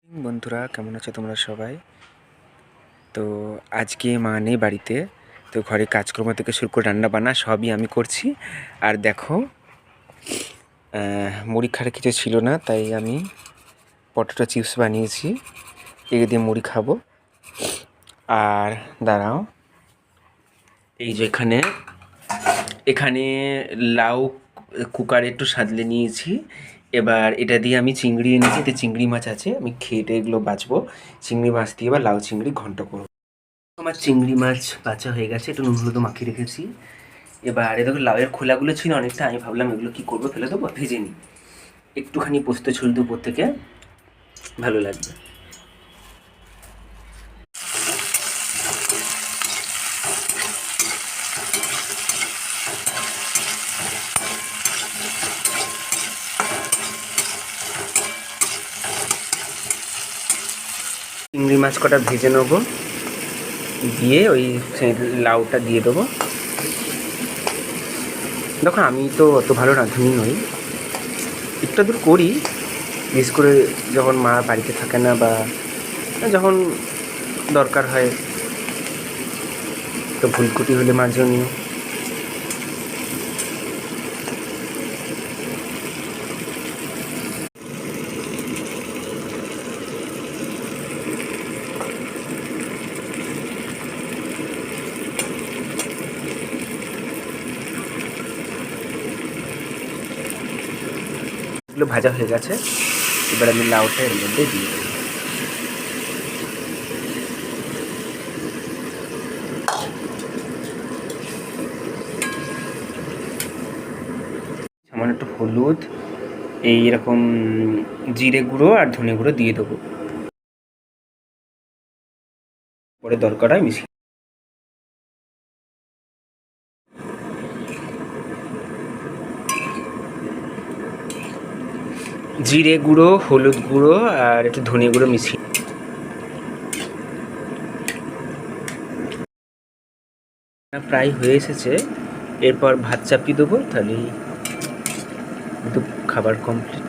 বন্ধুরা, কেমন আছো তোমরা সবাই? তো আজকে মা নেই বাড়িতে, তো ঘরে কাজকর্ম থেকে শুরু করে রান্নাবান্না সবই আমি করছি। আর দেখো, মুড়ি খাওয়ার কিছু ছিল না, তাই আমি পটেটো চিপস বানিয়েছি। এগুলো দিয়ে মুড়ি খাবো। আর দাঁড়াও, এই যে এখানে এখানে লাউ কুকারে একটু সাজলে নিয়েছি। এবার এটা দিয়ে আমি চিংড়ি এনেছি, এতে চিংড়ি মাছ আছে, আমি খেয়ে এগুলো বাছবো। চিংড়ি মাছ দিয়ে এবার লাউ চিংড়ি ঘন্ট করবো। আমার চিংড়ি মাছ বাছা হয়ে গেছে, একটু নুন হলুদ মাখিয়ে রেখেছি। এবার এ দেখো, লাউয়ের খোলাগুলো ছিল অনেকটা, আমি ভাবলাম এগুলো কী করবো, ফেলে দেবো, ভেজে নিই। একটুখানি পোস্ত ছড়িয়ে উপর থেকে, ভালো লাগবে। চিংড়ি মাছ কটা ভেজে নেবো, দিয়ে ওই সেই লাউটা দিয়ে দেবো। দেখো, আমি তো অত ভালো রাঁধুনি নই, একটু দূর করি, বিশেষ করে যখন মা বাড়িতে থাকে না বা যখন দরকার হয়, তো ভুলকুটি হলে মার্জনীয়। এগুলো ভাজা হয়ে গেছে, এবার আমি লাউটা এর মধ্যে দিয়ে দেবো। সামান্য একটু হলুদ, এইরকম জিরে গুঁড়ো আর ধনে গুঁড়ো দিয়ে দেবো, পরে দরকার হয় মিশিয়ে। জিরে গুঁড়ো, হলুদ গুঁড়ো আর একটু ধনে গুঁড়ো মিশিয়ে প্রায় হয়ে এসেছে। এরপর ভাত চাপিয়ে দেবো, তাহলেই খাবার কমপ্লিট।